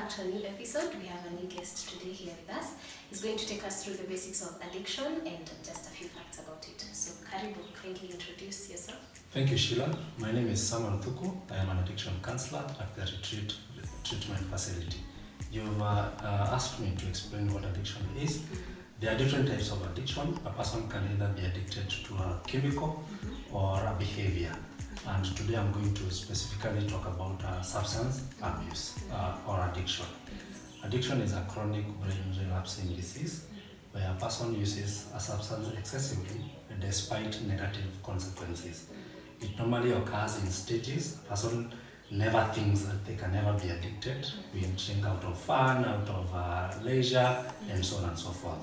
back to a new episode. We have a new guest today here with us. He's going to take us through the basics of addiction and just a few facts about it. So, Karibu, kindly introduce yourself. Thank you, Sheila. My name is Samuel Thuku. I am an addiction counselor at the retreat treatment facility. You've asked me to explain what addiction is. There are different types of addiction. A person can either be addicted to a chemical or a behavior. And today I'm going to specifically talk about substance abuse or addiction. Addiction is a chronic brain relapsing disease where a person uses a substance excessively despite negative consequences. It normally occurs in stages. A person never thinks that they can ever be addicted. We drink out of fun, out of leisure, and so on and so forth.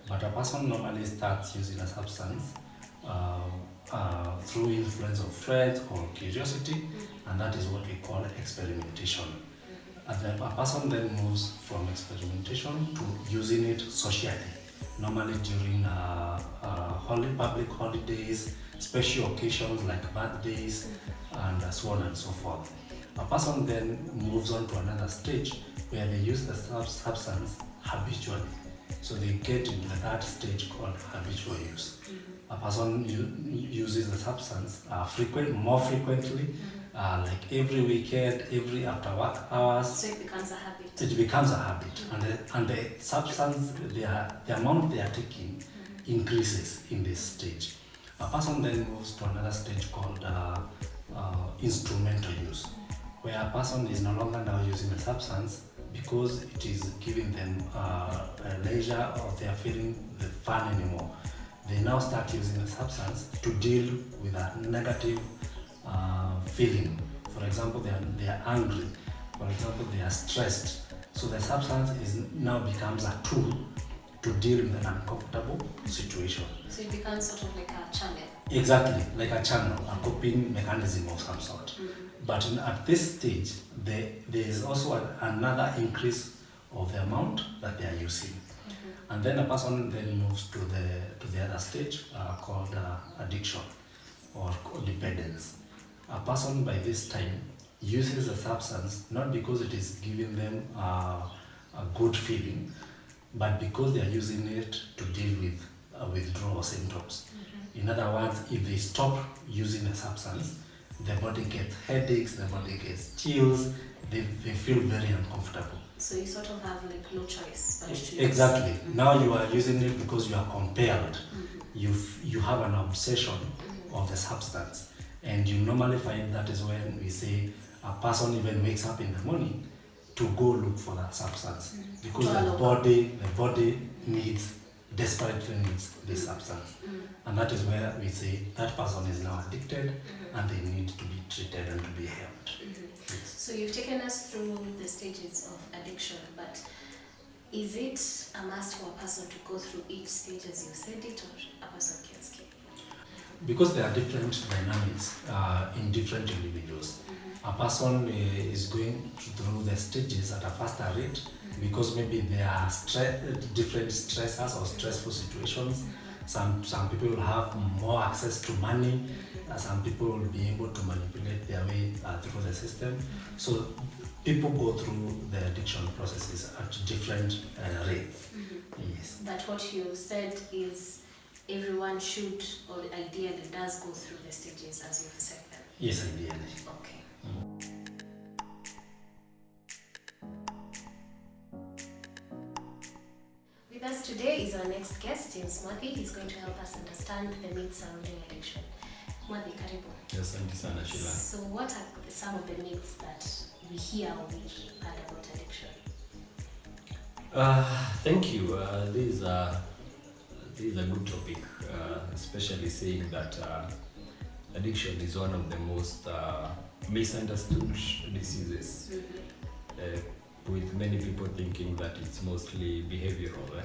But a person normally starts using a substance through influence of friends or curiosity, and that is what we call experimentation. And then a person then moves from experimentation to using it socially, normally during public holidays, special occasions like birthdays, and so on and so forth. A person then moves on to another stage where they use the substance habitually. So they get into that stage called habitual use. A person uses the substance more frequently, like every weekend, every after work hours. So it becomes a habit. It becomes a habit, and the substance, the amount they are taking increases in this stage. A person then moves to another stage called instrumental use, where a person is no longer now using the substance because it is giving them leisure or they are feeling the fun anymore. They now start using the substance to deal with a negative feeling. For example, they are angry. For example, they are stressed. So the substance now becomes a tool to deal with an uncomfortable situation. So it becomes sort of like a channel. Exactly, like a channel, a coping mechanism of some sort. But at this stage, there is also another increase of the amount that they are using. And then a person then moves to the other stage called addiction or dependence. A person by this time uses a substance not because it is giving them a good feeling, but because they are using it to deal with withdrawal symptoms. In other words, if they stop using a substance, the body gets headaches, the body gets chills, they feel very uncomfortable. So you sort of have like no choice but to Exactly. Now you are using it because you are compelled. You have an obsession of the substance, and you normally find that is when we say a person even wakes up in the morning to go look for that substance because the body desperately needs this substance. And that is where we say that person is now addicted and they need to be treated and to be helped. Yes. So you've taken us through the stages of addiction, but is it a must for a person to go through each stage as you said it, or a person can skip? Because there are different dynamics in different individuals. A person is going through the stages at a faster rate because maybe there are different stressors or stressful situations. Some people will have more access to money. Some people will be able to manipulate their way through the system. So people go through the addiction processes at different rates. Yes. But what you said is everyone should or ideally does go through the stages as you've said them. Yes, ideally. Okay. With us today is our next guest, James Mwathi. He's going to help us understand the myths surrounding addiction. Mwathi, karibu. Yes, thank you, Sana Sheila. So what are some of the myths that we hear or we heard about addiction? Thank you. This is a good topic, especially saying that addiction is one of the most misunderstood diseases, with many people thinking that it's mostly behavioral.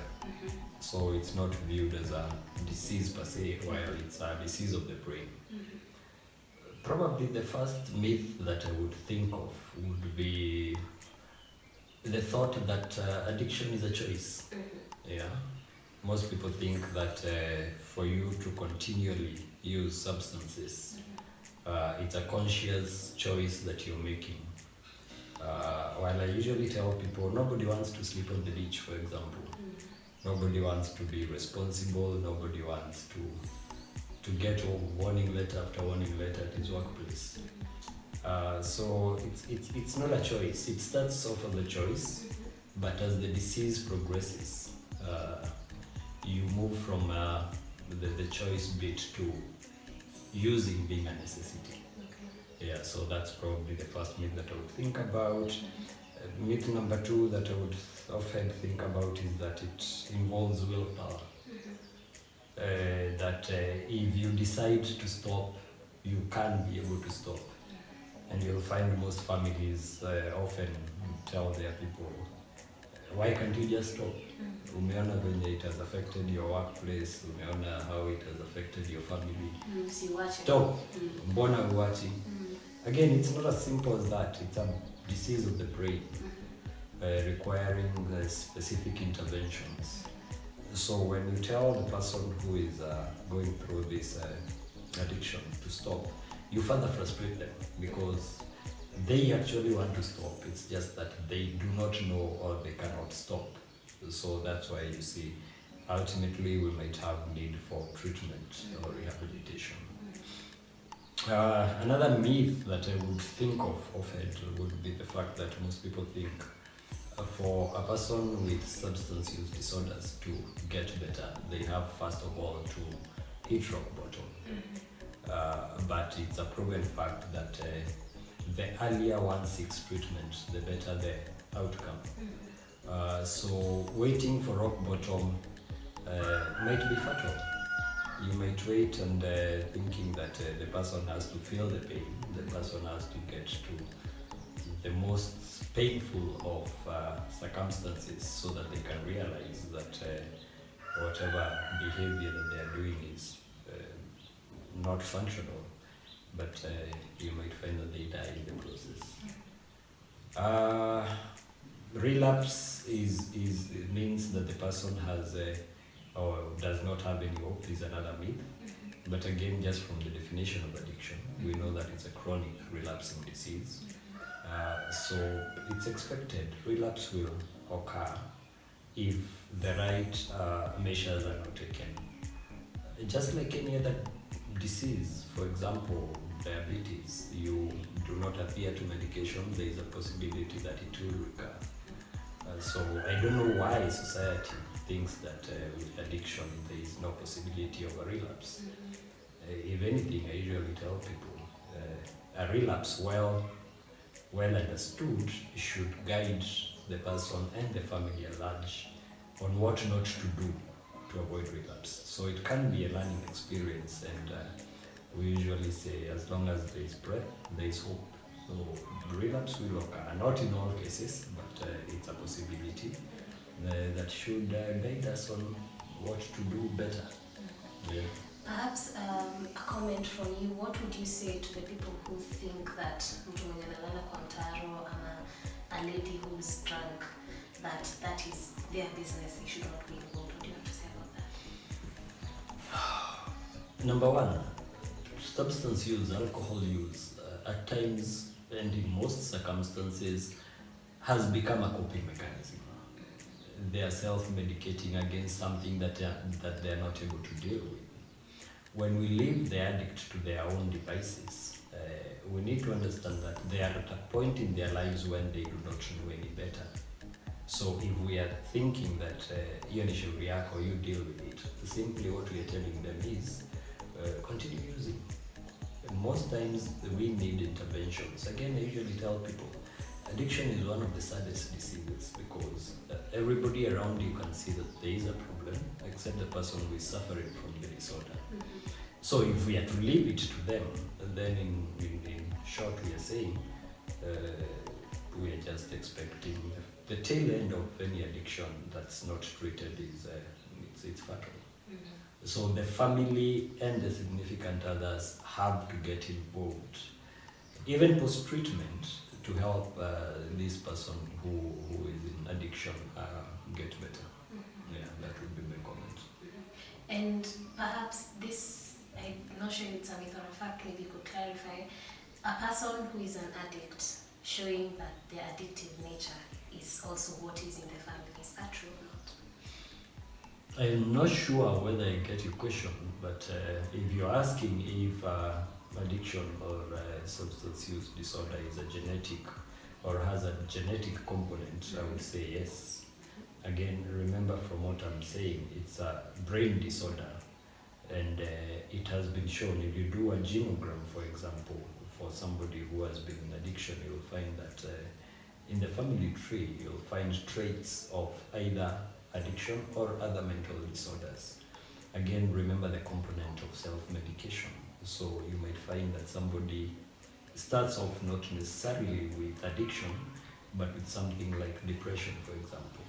So it's not viewed as a disease per se, while it's a disease of the brain. Probably the first myth that I would think of would be the thought that addiction is a choice. Yeah. Most people think that for you to continually use substances, it's a conscious choice that you're making. While I usually tell people, nobody wants to sleep on the beach, for example. Nobody wants to be responsible. Nobody wants to get warning letter after warning letter at his workplace. So it's not a choice. It starts off as a choice, but as the disease progresses, you move from the choice bit to using being a necessity. Yeah, so that's probably the first myth that I would think about. Myth number 2 that I would often think about is that it involves willpower. That if you decide to stop, you can be able to stop. And you'll find most families often tell their people, why can't you just stop? Umeona venye it has affected your workplace, umeona how it has affected your family. Stop. Mbona uwachi? Again, it's not as simple as that. It's a disease of the brain requiring specific interventions. So when you tell the person who is going through this addiction to stop, you further frustrate them because they actually want to stop. It's just that they do not know or they cannot stop. So that's why you see, ultimately we might have need for treatment or rehabilitation. Another myth that I would think of often would be the fact that most people think for a person with substance use disorders to get better, they have first of all to hit rock bottom. But it's a proven fact that the earlier one seeks treatment, the better the outcome. So waiting for rock bottom might be fatal. You might wait and thinking that the person has to feel the pain, the person has to get to the most painful of circumstances so that they can realize that whatever behavior that they are doing is not functional, but you might find that they die in the process. Relapse it means that the person has or does not have any hope is another myth. But again, just from the definition of addiction, we know that it's a chronic relapsing disease. So it's expected relapse will occur if the right measures are not taken. Just like any other disease, for example, diabetes, you do not adhere to medication, there is a possibility that it will recur. So I don't know why society thinks that with addiction there is no possibility of a relapse. If anything, I usually tell people a relapse well understood should guide the person and the family at large on what not to do to avoid relapse. So it can be a learning experience, and we usually say as long as there is breath, there is hope. So relapse will occur, not in all cases, but it's a possibility that should guide us on what to do better. Yeah. Perhaps a comment from you, what would you say to the people who think that mtu mwenye analala kwa mtaro ama a lady who's drunk, that is their business, they should not be involved? What do you have to say about that? Number one, substance use, alcohol use, at times and in most circumstances has become a coping mechanism. They are self-medicating against something that they are not able to deal with. When we leave the addict to their own devices, we need to understand that they are at a point in their lives when they do not know any better. So if we are thinking that hiyo ni shauri yako, you deal with it, simply what we are telling them is continue using. Most times we need interventions. Again, I usually tell people addiction is one of the saddest diseases because everybody around you can see that there is a problem except the person who is suffering from the disorder. So if we are to leave it to them, then in short we are saying we are just expecting the tail end of any addiction that's not treated is it's fatal. So the family and the significant others have to get involved, even post-treatment, to help this person who is in addiction get better. Yeah, that would be my comment. And perhaps this, I'm not sure if it's a myth or a fact, maybe you could clarify. A person who is an addict, showing that their addictive nature is also what is in the family. Is that true or not? I'm not sure whether I get your question, but if you're asking if addiction or substance use disorder is a genetic or has a genetic component, I would say yes. Again, remember from what I'm saying, it's a brain disorder, and it has been shown. If you do a genogram, for example, for somebody who has been in addiction, you'll find that in the family tree, you'll find traits of either addiction or other mental disorders. Again, remember the component of self-medication. So you might find that somebody starts off not necessarily with addiction, but with something like depression, for example.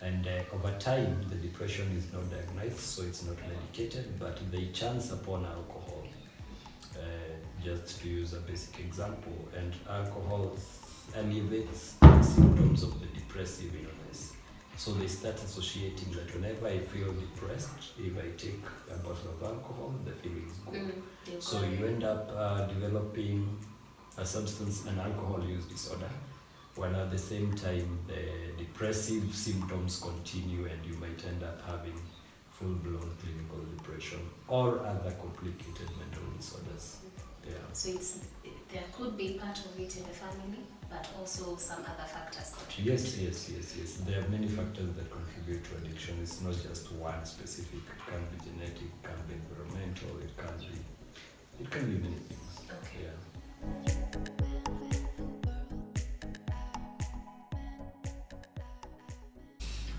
And over time, the depression is not diagnosed, so it's not medicated, but they chance upon alcohol, just to use a basic example. And alcohol alleviates the symptoms of the depressive illness. So they start associating that whenever I feel depressed, if I take a bottle of alcohol, the feeling is good. So you end up developing a substance and alcohol use disorder, while at the same time the depressive symptoms continue, and you might end up having full-blown clinical depression or other complicated mental disorders. Yeah. So there could be part of it in the family, but also some other factors contribute. Yes. There are many factors that contribute to addiction. It's not just one specific. It can be genetic, it can be environmental, it can be many things. Okay. Yeah.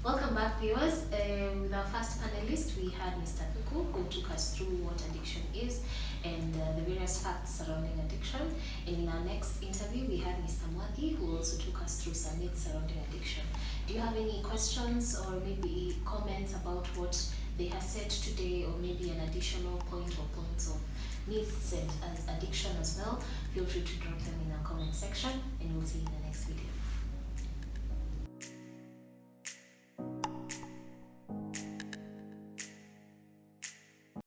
Welcome back, viewers. With our first panelist, we had Mr. Watu, who took us through what addiction is and the various facts surrounding addiction. And in our next interview, we had Mr. Watu, who also took us through some myths surrounding addiction. Do you have any questions or maybe comments about what they have said today, or maybe an additional point or points of myths and addiction as well? Feel free to drop them in our comment section, and we'll see you in the